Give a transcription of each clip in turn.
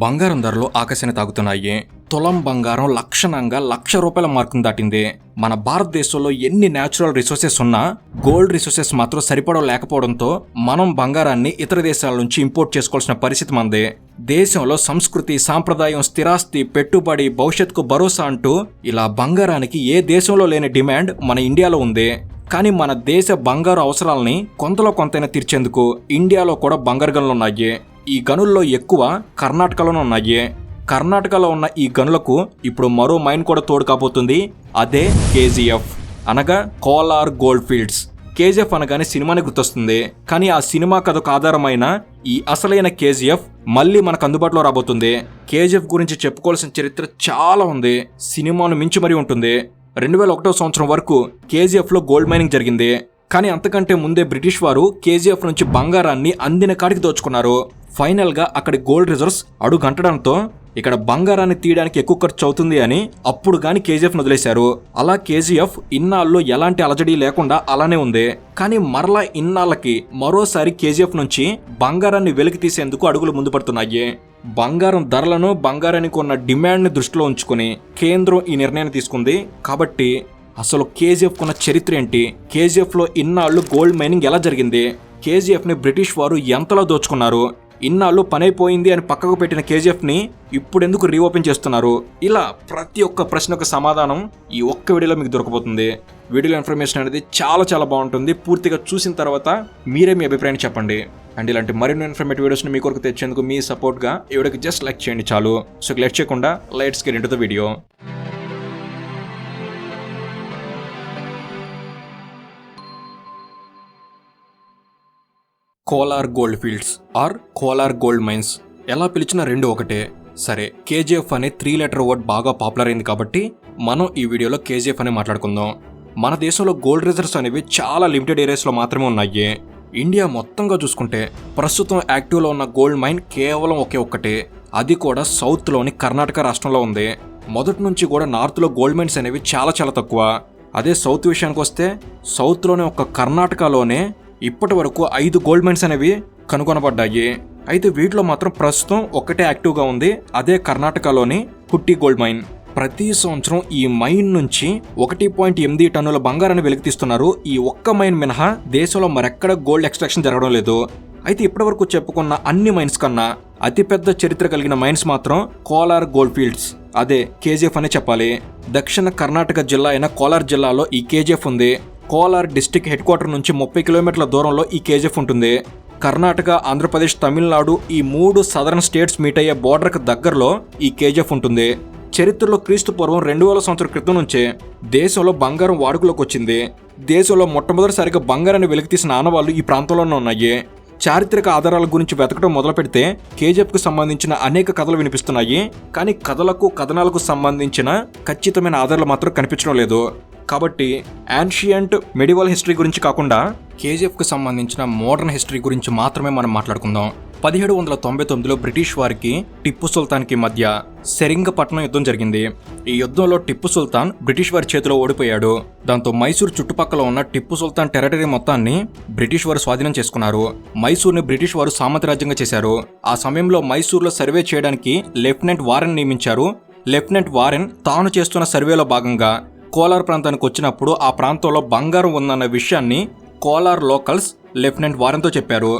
బంగారం ధరలు ఆకాశాన్ని తాగుతున్నాయి. తులం బంగారం లక్షణంగా ₹1,00,000 మార్కును దాటింది. మన భారతదేశంలో ఎన్ని న్యాచురల్ రిసోర్సెస్ ఉన్నా గోల్డ్ రిసోర్సెస్ మాత్రం సరిపడం లేకపోవడంతో మనం బంగారాన్ని ఇతర దేశాల నుంచి ఇంపోర్ట్ చేసుకోవాల్సిన పరిస్థితి మనది. దేశంలో సంస్కృతి, సాంప్రదాయం, స్థిరాస్తి, పెట్టుబడి, భవిష్యత్తుకు భరోసా అంటూ ఇలా బంగారానికి ఏ దేశంలో లేని డిమాండ్ మన ఇండియాలో ఉంది. కానీ మన దేశ బంగారు అవసరాలని కొంతలో కొంతైనా తీర్చేందుకు ఇండియాలో కూడా బంగారు గనులు ఉన్నాయి. ఈ గనుల్లో ఎక్కువ కర్ణాటకలోనే ఉన్నాయి. కర్ణాటకలో ఉన్న ఈ గనులకు ఇప్పుడు మరో మైన్ కూడా తోడు కాబోతుంది. అదే కేజీఎఫ్ అనగా కోలార్ గోల్డ్ ఫీల్డ్స్. కేజీఎఫ్ అనగానే సినిమాని గుర్తొస్తుంది. కానీ ఆ సినిమా కథకు ఆధారమైన ఈ అసలైన కేజీఎఫ్ మళ్ళీ మనకు అందుబాటులో రాబోతుంది. కేజీఎఫ్ గురించి చెప్పుకోవాల్సిన చరిత్ర చాలా ఉంది. సినిమాను మించి మరీ ఉంటుంది. 2001వ సంవత్సరం వరకు కేజీఎఫ్లో గోల్డ్ మైనింగ్ జరిగింది. కానీ అంతకంటే ముందే బ్రిటిష్ వారు కేజీఎఫ్ నుంచి బంగారాన్ని అందిన కాడికి దోచుకున్నారు. ఫైనల్గా అక్కడి గోల్డ్ రిజర్వ్స్ అడుగంటడంతో ఇక్కడ బంగారాన్ని తీయడానికి ఎక్కువ ఖర్చు అవుతుంది అని అప్పుడు కానీ కేజీఎఫ్ వదిలేశారు. అలా కేజీఎఫ్ ఇన్నాళ్ళు ఎలాంటి అలజడి లేకుండా అలానే ఉంది. కానీ మరలా ఇన్నాళ్ళకి మరోసారి కేజీఎఫ్ నుంచి బంగారాన్ని వెలికి తీసేందుకు అడుగులు ముందు పడుతున్నాయి. బంగారం ధరలను, బంగారానికి ఉన్న డిమాండ్ని దృష్టిలో ఉంచుకుని కేంద్రం ఈ నిర్ణయాన్ని తీసుకుంది. కాబట్టి అసలు కేజీఎఫ్ కున్న చరిత్ర ఏంటి, కేజీఎఫ్లో ఇన్నాళ్ళు గోల్డ్ మైనింగ్ ఎలా జరిగింది, కేజీఎఫ్ని బ్రిటిష్ వారు ఎంతలో దోచుకున్నారు, ఇన్నాళ్ళు పనైపోయింది అని పక్కకు పెట్టిన కేజీఎఫ్ని ఇప్పుడెందుకు రీఓపెన్ చేస్తున్నారు, ఇలా ప్రతి ఒక్క ప్రశ్నకు సమాధానం ఈ ఒక్క వీడియోలో మీకు దొరకబోతుంది. వీడియోలో ఇన్ఫర్మేషన్ అనేది చాలా బాగుంటుంది. పూర్తిగా చూసిన తర్వాత మీరే మీ అభిప్రాయాన్ని చెప్పండి. అండ్ ఇలాంటి మరిన్ని ఇన్ఫర్మేటివ్ వీడియోస్ని మీ కొరకు తెచ్చేందుకు మీ సపోర్ట్గా ఈ వీడియోకి జస్ట్ లైక్ చేయండి చాలు. సో లైక్ చేయకుండా let's get into the video. Kolar gold fields or Kolar gold mines, ఎలా పిలిచినా రెండు ఒకటే. సరే, కేజీఎఫ్ అనే 3 లెటర్ వర్డ్ బాగా పాపులర్ అయింది కాబట్టి మనం ఈ వీడియోలో కేజీఎఫ్ అనే మాట్లాడుకుందాం. మన దేశంలో గోల్డ్ రిజర్వ్స్ అనేవి చాలా లిమిటెడ్ ఏరియాస్లో మాత్రమే ఉన్నాయి. ఇండియా మొత్తంగా చూసుకుంటే ప్రస్తుతం యాక్టివ్లో ఉన్న గోల్డ్ మైన్ కేవలం ఒక్కటే. అది కూడా సౌత్లోని కర్ణాటక రాష్ట్రంలో ఉంది. మొదటి నుంచి కూడా నార్త్లో గోల్డ్ మైన్స్ అనేవి చాలా తక్కువ. అదే సౌత్ విషయానికి వస్తే సౌత్లోనే ఒక కర్ణాటకలోనే ఇప్పటి వరకు 5 గోల్డ్ మైన్స్ అనేవి కనుగొనబడ్డాయి. అయితే వీటిలో మాత్రం ప్రస్తుతం ఒక్కటే యాక్టివ్గా ఉంది. అదే కర్ణాటకలోని పుట్టి గోల్డ్ మైన్. ప్రతి సంవత్సరం ఈ మైన్ నుంచి 1.8 టన్నుల బంగారాన్ని వెలికితీస్తున్నారు. ఈ ఒక్క మైన్ మినహా దేశంలో మరెక్కడ గోల్డ్ ఎక్స్ట్రాక్షన్ జరగడం లేదు. అయితే ఇప్పటివరకు చెప్పుకున్న అన్ని మైన్స్ కన్నా అతిపెద్ద చరిత్ర కలిగిన మైన్స్ మాత్రం కోలార్ గోల్డ్ ఫీల్డ్స్, అదే కేజీఎఫ్ అనే చెప్పాలి. దక్షిణ కర్ణాటక జిల్లా అయిన కోలార్ జిల్లాలో ఈ కేజీఎఫ్ ఉంది. కోలార్ డిస్టిక్ హెడ్ క్వార్టర్ నుంచి 30 కిలోమీటర్ల దూరంలో ఈ కేజీఎఫ్ ఉంటుంది. కర్ణాటక, ఆంధ్రప్రదేశ్, తమిళనాడు ఈ 3 సదరన్ స్టేట్స్ మీట్ అయ్యే బోర్డర్కి దగ్గరలో ఈ కేజీఎఫ్ ఉంటుంది. చరిత్రలో క్రీస్తు పూర్వం 2000 సంవత్సరాల క్రితం నుంచే దేశంలో బంగారం వాడుకలోకి వచ్చింది. దేశంలో మొట్టమొదటిసారిగా బంగారాన్ని వెలికితీసిన ఆనవాళ్లు ఈ ప్రాంతంలోనే ఉన్నాయి. చారిత్రక ఆధారాల గురించి వెతకడం మొదలు పెడితే కేజీఎఫ్కు సంబంధించిన అనేక కథలు వినిపిస్తున్నాయి. కానీ కథలకు, కథనాలకు సంబంధించిన ఖచ్చితమైన ఆధారాలు మాత్రం కనిపించడం లేదు. కాబట్టి యాన్షియంట్ మెడివల్ హిస్టరీ గురించి కాకుండా కేజీఎఫ్కు సంబంధించిన మోడర్న్ హిస్టరీ గురించి మాత్రమే మనం మాట్లాడుకుందాం. 1799లో బ్రిటిష్ వారికి టిప్పు సుల్తాన్కి మధ్య సెరింగపట్నం యుద్ధం జరిగింది. ఈ యుద్ధంలో టిప్పు సుల్తాన్ బ్రిటిష్ వారి చేతిలో ఓడిపోయాడు. దాంతో మైసూర్ చుట్టుపక్కల ఉన్న టిప్పు సుల్తాన్ టెరిటరీ మొత్తాన్ని బ్రిటిష్ వారు స్వాధీనం చేసుకున్నారు. మైసూర్ని బ్రిటిష్ వారు సామంత రాజ్యంగా చేశారు. ఆ సమయంలో మైసూర్లో సర్వే చేయడానికి లెఫ్టినెంట్ వారెన్ నియమించారు. లెఫ్టినెంట్ వారెన్ తాను చేస్తున్న సర్వేలో భాగంగా కోలార్ ప్రాంతానికి వచ్చినప్పుడు ఆ ప్రాంతంలో బంగారం ఉందన్న విషయాన్ని కోలార్ లోకల్స్ లెఫ్టినెంట్ వారెన్తో చెప్పారు.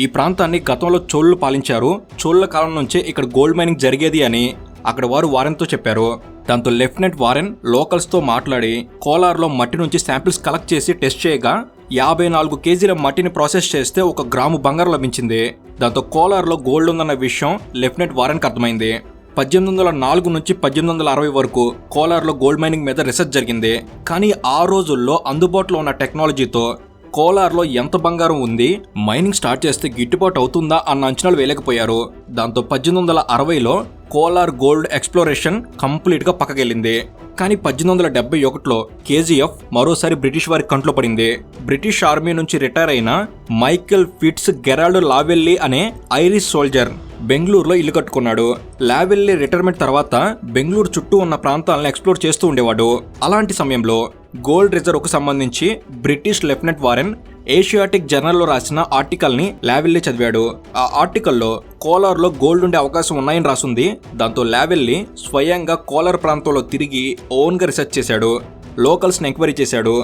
ఈ ప్రాంతాన్ని గతంలో చోళులు పాలించారు. చోళుల కాలం నుంచే ఇక్కడ గోల్డ్ మైనింగ్ జరిగేది అని అక్కడ వారు వారెన్తో చెప్పారు. దాంతో లెఫ్టినెంట్ వారెన్ లోకల్స్తో మాట్లాడి కోలార్లో మట్టి నుంచి శాంపిల్స్ కలెక్ట్ చేసి టెస్ట్ చేయగా 54 కేజీల మట్టిని ప్రాసెస్ చేస్తే 1 గ్రాము బంగారం లభించింది. దాంతో కోలార్లో గోల్డ్ ఉందన్న విషయం లెఫ్టినెంట్ వారెన్కి అర్థమైంది. 1804 నుంచి 1860 వరకు కోలార్లో గోల్డ్ మైనింగ్ మీద రీసెర్చ్ జరిగింది. కానీ ఆ రోజుల్లో అందుబాటులో ఉన్న టెక్నాలజీతో కోలార్లో ఎంత బంగారం ఉంది, మైనింగ్ స్టార్ట్ చేస్తే గిట్టుబాటు అవుతుందా అన్న అంచనాలు వేయలేకపోయారు. దాంతో 1860లో కోలార్ గోల్డ్ ఎక్స్ప్లోరేషన్ కంప్లీట్గా పక్కకెళ్ళింది. కానీ 1871లో కేజీఎఫ్ మరోసారి బ్రిటిష్ వారి కంట్లో పడింది. బ్రిటిష్ ఆర్మీ నుంచి రిటైర్ అయిన మైకేల్ ఫిట్స్ గెరాల్డ్ లావెల్లీ అనే ఐరిష్ సోల్జర్ బెంగళూరులో ఇల్లు కట్టుకున్నాడు. లావెల్లీ రిటైర్మెంట్ తర్వాత బెంగళూరు చుట్టూ ఉన్న ప్రాంతాలను ఎక్స్ప్లోర్ చేస్తూ ఉండేవాడు. అలాంటి సమయంలో గోల్డ్ రిజర్వ్కు సంబంధించి బ్రిటిష్ లెఫ్టినెంట్ వారెన్ ఏషియాటిక్ జర్నల్లో రాసిన ఆర్టికల్ని లావెల్లీ చదివాడు. ఆ ఆర్టికల్లో కోలార్లో గోల్డ్ ఉండే అవకాశం ఉన్నాయని రాసుంది. దాంతో లావెల్లీ స్వయంగా కోలార్ ప్రాంతంలో తిరిగి ఓన్గా రీసెర్చ్ చేశాడు. లోకల్స్ని ఎంక్వైరీ చేశాడు.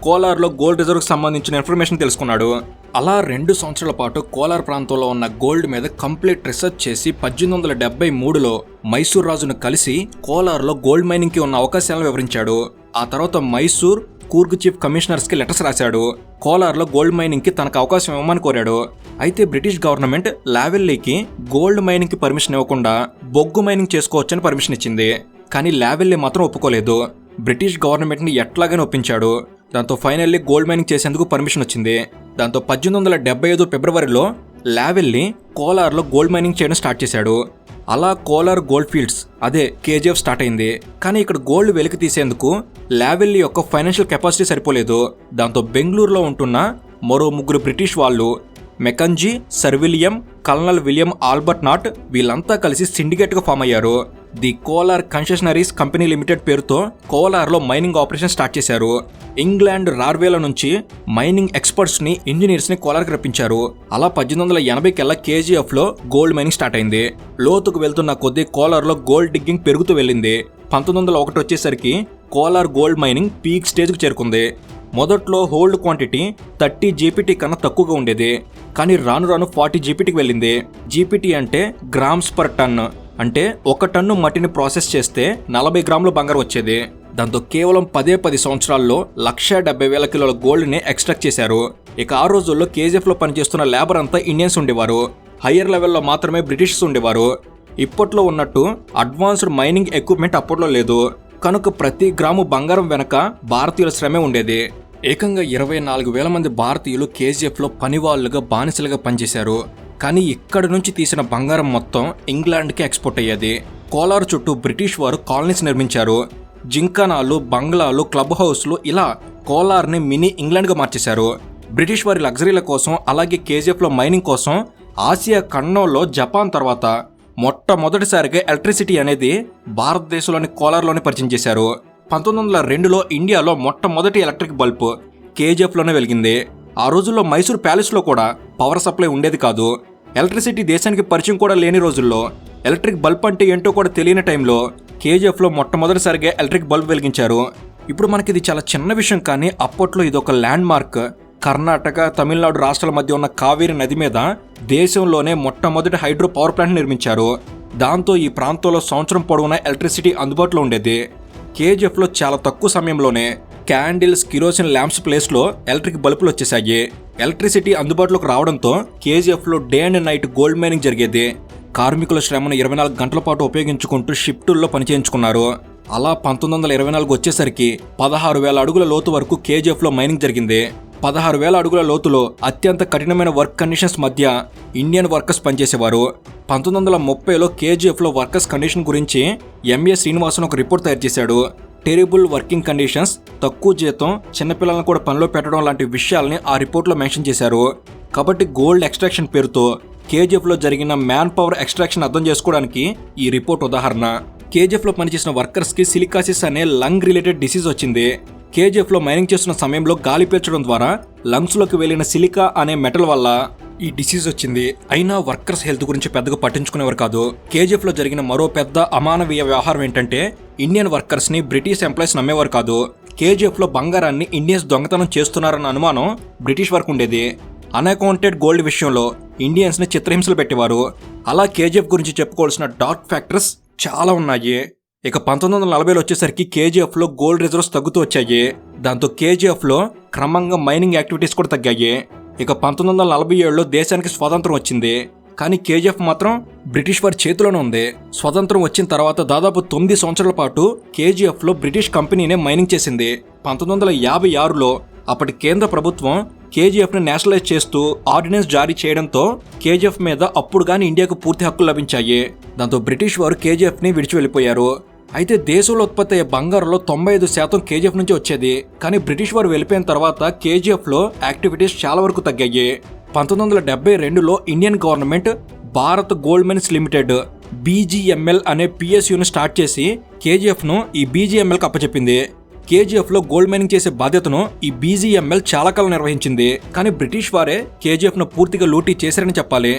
కోలార్లో గోల్డ్ రిజర్వ్కి సంబంధించిన ఇన్ఫర్మేషన్ తెలుసుకున్నాడు. అలా 2 సంవత్సరాల పాటు కోలార్ ప్రాంతంలో ఉన్న గోల్డ్ మీద కంప్లీట్ రీసెర్చ్ చేసి 1873లో మైసూర్ రాజును కలిసి కోలార్లో గోల్డ్ మైనింగ్కి ఉన్న అవకాశాలను వివరించాడు. ఆ తర్వాత మైసూర్, కూర్గ్ చీఫ్ కమిషనర్స్కి లెటర్స్ రాశాడు. కోలార్లో గోల్డ్ మైనింగ్కి తనకు అవకాశం ఇవ్వమని కోరాడు. అయితే బ్రిటిష్ గవర్నమెంట్ లావెల్లీకి గోల్డ్ మైనింగ్కి పర్మిషన్ ఇవ్వకుండా బొగ్గు మైనింగ్ చేసుకోవచ్చని పర్మిషన్ ఇచ్చింది. కానీ లావెల్లీ మాత్రం ఒప్పుకోలేదు. బ్రిటిష్ గవర్నమెంట్ని ఎట్లాగైనా ఒప్పించాడు. దాంతో ఫైనల్లీ గోల్డ్ మైనింగ్ చేసేందుకు పర్మిషన్ వచ్చింది. దాంతో 1875 ఫిబ్రవరిలో లావెల్లీ కోలార్లో గోల్డ్ మైనింగ్ చేయడం స్టార్ట్ చేశాడు. అలా కోలార్ గోల్డ్ ఫీల్డ్స్ అదే కేజీఎఫ్ స్టార్ట్ అయింది. కానీ ఇక్కడ గోల్డ్ వెలికి తీసేందుకు లావెల్లీ యొక్క ఫైనాన్షియల్ కెపాసిటీ సరిపోలేదు. దాంతో బెంగళూరులో ఉంటున్న మరో 3 బ్రిటిష్ వాళ్ళు, Mackenzie, sir William, colonel William Albert Knott, వీళ్ళంతా కలిసి సిండికేట్గా ఫామ్ అయ్యారు. The Kolar concessionaires company limited పేరుతో కోలార్లో మైనింగ్ ఆపరేషన్ స్టార్ట్ చేశారు. ఇంగ్లాండ్, నార్వేల నుంచి మైనింగ్ ఎక్స్పర్ట్స్ని, ఇంజనీర్స్ని కోలార్కి రప్పించారు. అలా 1880 కల్లా కేజీఎఫ్లో గోల్డ్ మైనింగ్ స్టార్ట్ అయింది. లోతుకు వెళ్తున్న కొద్దీ కోలార్లో గోల్డ్ డిగ్గింగ్ పెరుగుతూ వెళ్ళింది. 1901 వచ్చేసరికి కోలార్ గోల్డ్ మైనింగ్ పీక్ స్టేజ్కి చేరుకుంది. మొదట్లో హోల్డ్ క్వాంటిటీ 30 జీపీటీ కన్నా తక్కువగా ఉండేది. కానీ రాను రాను 40 జీపీటీకి వెళ్ళింది. జీపీటీ అంటే గ్రామ్స్ పర్ టన్. అంటే 1 టన్ను మట్టిని ప్రాసెస్ చేస్తే 40 గ్రాముల బంగారం వచ్చేది. దాంతో కేవలం 10 సంవత్సరాల్లో 170,000 కిలోల గోల్డ్ని ఎక్స్ట్రాక్ట్ చేశారు. ఇక ఆ రోజుల్లో కేజీఎఫ్లో పనిచేస్తున్న లేబర్ అంతా ఇండియన్స్ ఉండేవారు. హయ్యర్ లెవెల్లో మాత్రమే బ్రిటిషర్స్ ఉండేవారు. ఇప్పట్లో ఉన్నట్టు అడ్వాన్స్డ్ మైనింగ్ ఎక్విప్మెంట్ అప్పట్లో లేదు. కనుక ప్రతి గ్రాము బంగారం వెనక భారతీయుల శ్రమే ఉండేది. ఏకంగా 24,000 మంది భారతీయులు కేజీఎఫ్లో పనివాళ్లుగా, బానిసలుగా పనిచేశారు. కానీ ఇక్కడి నుంచి తీసిన బంగారం మొత్తం ఇంగ్లాండ్కి ఎక్స్పోర్ట్ అయ్యేది. కోలార్ చుట్టూ బ్రిటిష్ వారు కాలనీస్ నిర్మించారు. జింకానాలు, బంగ్లాలు, క్లబ్ హౌస్లు, ఇలా కోలార్ని మినీ ఇంగ్లాండ్గా మార్చేశారు. బ్రిటిష్ వారి లగ్జరీల కోసం, అలాగే కేజీఎఫ్లో మైనింగ్ కోసం ఆసియా ఖండంలో జపాన్ తర్వాత మొట్టమొదటిసారిగా ఎలక్ట్రిసిటీ అనేది భారతదేశంలోని కోలార్లోనే పరిచయం చేశారు. 1902లో ఇండియాలో మొట్టమొదటి ఎలక్ట్రిక్ బల్బ్ కేజీఎఫ్లోనే వెలిగింది. ఆ రోజుల్లో మైసూర్ ప్యాలెస్లో కూడా పవర్ సప్లై ఉండేది కాదు. ఎలక్ట్రిసిటీ దేశానికి పరిచయం కూడా లేని రోజుల్లో, ఎలక్ట్రిక్ బల్బ్ అంటే ఏంటో కూడా తెలియని టైంలో కేజీఎఫ్లో మొట్టమొదటిసారిగా ఎలక్ట్రిక్ బల్బ్ వెలిగించారు. ఇప్పుడు మనకి ఇది చాలా చిన్న విషయం, కానీ అప్పట్లో ఇది ఒక ల్యాండ్ మార్క్. కర్ణాటక, తమిళనాడు రాష్ట్రాల మధ్య ఉన్న కావేరి నది మీద దేశంలోనే మొట్టమొదటి హైడ్రో పవర్ ప్లాంట్ నిర్మించారు. దాంతో ఈ ప్రాంతంలో సంవత్సరం పొడవునా ఎలక్ట్రిసిటీ అందుబాటులో ఉండేది. కేజీఎఫ్లో చాలా తక్కువ సమయంలోనే క్యాండిల్స్, కిరోసిన్ ల్యాంప్స్ ప్లేస్లో ఎలక్ట్రిక్ బల్బులు వచ్చేసాయి. ఎలక్ట్రిసిటీ అందుబాటులోకి రావడంతో కేజీఎఫ్లో day and night gold mining జరిగేది. కార్మికుల శ్రమను 24 గంటల పాటు ఉపయోగించుకుంటూ షిఫ్టుల్లో పనిచేయించుకున్నారు. అలా 1924 వచ్చేసరికి 16,000 అడుగుల లోతు వరకు కేజీఎఫ్లో మైనింగ్ జరిగింది. 16,000 అడుగుల లోతులో అత్యంత కఠినమైన వర్క్ కండిషన్స్ మధ్య ఇండియన్ వర్కర్స్ పనిచేసేవారు. 1930లో కేజీఎఫ్లో వర్కర్స్ కండిషన్ గురించి ఎంఏ శ్రీనివాసన్ ఒక రిపోర్ట్ తయారు చేశాడు. టెరిబుల్ వర్కింగ్ కండిషన్స్, తక్కువ జీతం, చిన్నపిల్లలను కూడా పనిలో పెట్టడం లాంటి విషయాల్ని ఆ రిపోర్ట్లో మెన్షన్ చేశారు. కాబట్టి గోల్డ్ ఎక్స్ట్రాక్షన్ పేరుతో కేజీఎఫ్లో జరిగిన మ్యాన్ పవర్ ఎక్స్ట్రాక్షన్ అర్థం చేసుకోవడానికి ఈ రిపోర్ట్ ఉదాహరణ. కేజీఎఫ్లో పనిచేసిన వర్కర్స్కి సిలికాసిస్ అనే లంగ్ రిలేటెడ్ డిసీజ్ వచ్చింది. కేజీఎఫ్లో మైనింగ్ చేస్తున్న సమయంలో గాలి పీల్చడం ద్వారా లంగ్స్లోకి వెళ్లిన సిలికా అనే మెటల్ వల్ల ఈ డిసీజ్ వచ్చింది. అయినా వర్కర్స్ హెల్త్ గురించి పెద్దగా పట్టించుకునేవారు కాదు. కేజీఎఫ్లో జరిగిన మరో పెద్ద అమానవీయ వ్యవహారం ఏంటంటే ఇండియన్ వర్కర్స్ని బ్రిటిష్ ఎంప్లాయీస్ నమ్మేవారు కాదు. కేజీఎఫ్లో బంగారాన్ని ఇండియన్స్ దొంగతనం చేస్తున్నారన్న అనుమానం బ్రిటిష్ వరకు ఉండేది. అన్అకౌంటెడ్ గోల్డ్ విషయంలో ఇండియన్స్ని చిత్రహింసలు పెట్టేవారు. అలా కేజీఎఫ్ గురించి చెప్పుకోవాల్సిన డార్క్ ఫ్యాక్టర్స్ చాలా ఉన్నాయి. ఇక 1940లో వచ్చేసరికి కేజీఎఫ్లో గోల్డ్ రిజర్వ్స్ తగ్గుతూ వచ్చాయి. దాంతో కేజీఎఫ్లో క్రమంగా మైనింగ్ యాక్టివిటీస్ కూడా తగ్గాయి. ఇక 1947లో దేశానికి స్వాతంత్రం వచ్చింది. కానీ కేజీఎఫ్ మాత్రం బ్రిటిష్ వారి చేతిలోనే ఉంది. స్వతంత్రం వచ్చిన తర్వాత దాదాపు 9 సంవత్సరాల పాటు కేజీఎఫ్లో బ్రిటిష్ కంపెనీనే మైనింగ్ చేసింది. 1956లో అప్పటి కేంద్ర ప్రభుత్వం కేజీఎఫ్ని నేషనలైజ్ చేస్తూ ఆర్డినెన్స్ జారీ చేయడంతో కేజీఎఫ్ మీద అప్పుడు కానీ ఇండియాకు పూర్తి హక్కులు లభించాయి. దాంతో బ్రిటిష్ వారు కేజీఎఫ్ని విడిచి వెళ్ళిపోయారు. అయితే దేశంలో ఉత్పత్తి అయ్యే బంగారంలో 95% కేజీఎఫ్ నుంచి వచ్చేది. కానీ బ్రిటిష్ వారు వెళ్ళిపోయిన తర్వాత కేజీఎఫ్లో యాక్టివిటీస్ చాలా వరకు తగ్గాయి. 1972లో Indian government Bharat gold mines limited BGML అనే PSUను స్టార్ట్ చేసి కేజీఎఫ్ను ఈ BGMLకి అప్పచెప్పింది. కేజీఎఫ్ లో గోల్డ్ మైనింగ్ చేసే బాధ్యతను ఈ బీజీఎంఎల్ చాలా కాలం నిర్వహించింది. కానీ బ్రిటిష్ వారే కేజీఎఫ్ ను పూర్తిగా లూటీ చేశారని చెప్పాలి.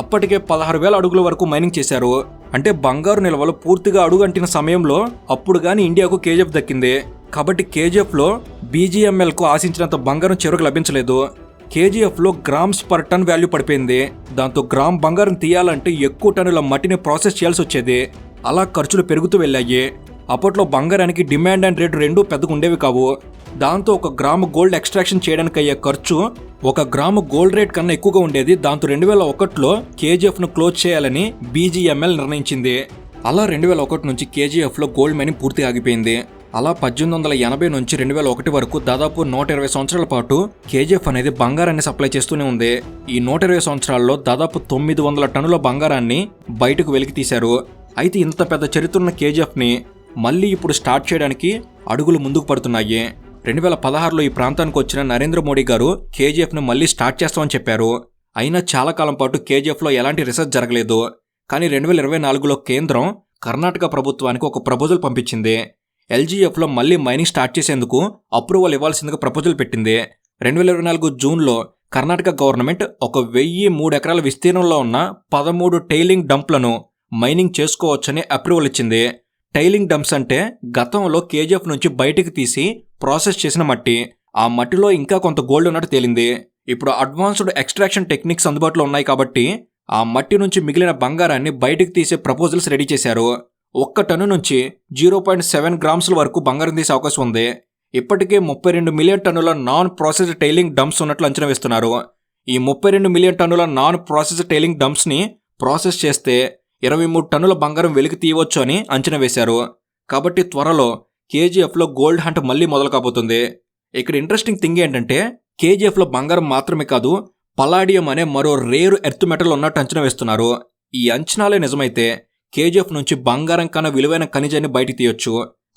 అప్పటికే 16,000 అడుగుల వరకు మైనింగ్ చేశారు. అంటే బంగారు నిల్వలు పూర్తిగా అడుగంటిన సమయంలో అప్పుడు గాని ఇండియాకు కేజీఎఫ్ దక్కింది. కాబట్టి కేజీఎఫ్ లో బీజీఎంఎల్ కు ఆశించినంత బంగారం చివరకు లభించలేదు. కేజీఎఫ్ లో గ్రామ్స్ పర్ టన్ వాల్యూ పడిపోయింది. దాంతో గ్రామ్ బంగారం తీయాలంటే ఎక్కువ టన్నుల మట్టిని ప్రాసెస్ చేయాల్సి వచ్చేది. అలా ఖర్చులు పెరుగుతూ వెళ్ళాయి. అప్పట్లో బంగారానికి డిమాండ్ అండ్ రేట్ రెండూ పెద్దగా ఉండేవి కావు. దాంతో 1 గ్రాము గోల్డ్ ఎక్స్ట్రాక్షన్ చేయడానికి అయ్యే ఖర్చు 1 గ్రాము గోల్డ్ రేట్ కన్నా ఎక్కువగా ఉండేది. దాంతో 2001లో కేజీఎఫ్ ను క్లోజ్ చేయాలని బీజీఎంఎల్ నిర్ణయించింది. అలా 2001 నుంచి కేజీఎఫ్ లో గోల్డ్ మైనింగ్ పూర్తిగా ఆగిపోయింది. అలా 1880 నుంచి 2001 వరకు దాదాపు 120 సంవత్సరాల పాటు కేజీఎఫ్ అనేది బంగారాన్ని సప్లై చేస్తూనే ఉంది. ఈ 120 సంవత్సరాల్లో దాదాపు 900 టన్నుల బంగారాన్ని బయటకు వెలికి తీశారు. అయితే ఇంత పెద్ద చరిత్ర ఉన్న కేజీఎఫ్ ని మళ్ళీ ఇప్పుడు స్టార్ట్ చేయడానికి అడుగులు ముందుకు పడుతున్నాయి. 2016లో ఈ ప్రాంతానికి వచ్చిన నరేంద్ర మోడీ గారు కేజీఎఫ్ ను మళ్ళీ స్టార్ట్ చేస్తామని చెప్పారు. అయినా చాలా కాలం పాటు కేజీఎఫ్ లో ఎలాంటి రీసెర్చ్ జరగలేదు. కానీ 2024లో కేంద్రం కర్ణాటక ప్రభుత్వానికి ఒక ప్రపోజల్ పంపించింది. ఎల్జీఎఫ్ లో మళ్ళీ మైనింగ్ స్టార్ట్ చేసేందుకు అప్రూవల్ ఇవ్వాల్సిందిగా ప్రపోజల్ పెట్టింది. 2024 జూన్లో కర్ణాటక గవర్నమెంట్ 1,003 ఎకరాల విస్తీర్ణంలో ఉన్న 13 టైలింగ్ డంప్లను మైనింగ్ చేసుకోవచ్చని అప్రూవల్ ఇచ్చింది. టైలింగ్ డంప్స్ అంటే గతంలో కేజీఎఫ్ నుంచి బయటికి తీసి ప్రాసెస్ చేసిన మట్టి. ఆ మట్టిలో ఇంకా కొంత గోల్డ్ ఉన్నట్టు తేలింది. ఇప్పుడు అడ్వాన్స్డ్ ఎక్స్ట్రాక్షన్ టెక్నిక్స్ అందుబాటులో ఉన్నాయి కాబట్టి ఆ మట్టి నుంచి మిగిలిన బంగారాన్ని బయటికి తీసే ప్రపోజల్స్ రెడీ చేశారు. 1 టన్ను నుంచి 0.7 గ్రామ్స్ల వరకు బంగారం తీసే అవకాశం ఉంది. ఇప్పటికే 32 మిలియన్ టన్నుల నాన్ ప్రాసెస్డ్ టైలింగ్ డంప్స్ ఉన్నట్లు అంచనా వేస్తున్నారు. ఈ 32 మిలియన్ టన్నుల నాన్ ప్రాసెస్డ్ టైలింగ్ డంప్స్ ని ప్రాసెస్ చేస్తే 23 టన్నుల బంగారం వెలికి తీయవచ్చు అని అంచనా వేశారు. కాబట్టి త్వరలో కేజీఎఫ్ లో గోల్డ్ హంట్ మళ్ళీ మొదలు కాబోతుంది. ఇక్కడ ఇంట్రెస్టింగ్ థింగ్ ఏంటంటే కేజీఎఫ్ లో బంగారం మాత్రమే కాదు, పలాడియం అనే మరో రేర్ ఎర్త్ మెటల్ ఉన్నట్టు అంచనా వేస్తున్నారు. ఈ అంచనాలే నిజమైతే కేజీఎఫ్ నుంచి బంగారం కన్నా విలువైన ఖనిజాన్ని బయటికి తీయొచ్చు.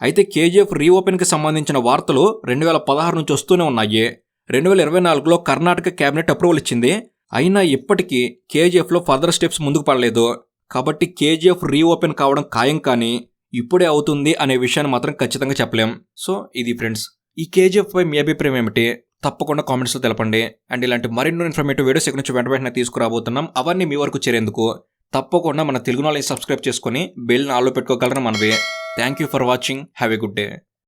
అయితే కేజీఎఫ్ రీఓపెన్ కి సంబంధించిన వార్తలు 2016 నుంచి వస్తూనే ఉన్నాయి. 2024లో కర్ణాటక కేబినెట్ అప్రూవల్ ఇచ్చింది. అయినా ఇప్పటికీ కేజీఎఫ్ లో ఫర్దర్ స్టెప్స్ ముందుకు పడలేదు. కాబట్టి కేజీఎఫ్ రీఓపెన్ కావడం ఖాయం, కానీ ఇప్పుడే అవుతుంది అనే విషయాన్ని మాత్రం ఖచ్చితంగా చెప్పలేం. సో ఇది ఫ్రెండ్స్, ఈ కేజీఎఫ్ పై మీ అభిప్రాయం ఏమిటి తప్పకుండా కామెంట్స్లో తెలపండి. అండ్ ఇలాంటి మరిన్నో ఇన్ఫర్మేటివ్ వీడియోస్ ఇక్కడ నుంచి వెంటనే తీసుకురాబోతున్నాం. అవన్నీ మీ వరకు చేరేందుకు తప్పకుండా మన తెలుగు నాలెడ్జ్ సబ్స్క్రైబ్ చేసుకొని బెల్ ఆల్లో పెట్టుకోగలరని మనవి. Thank you for watching. Have a good day.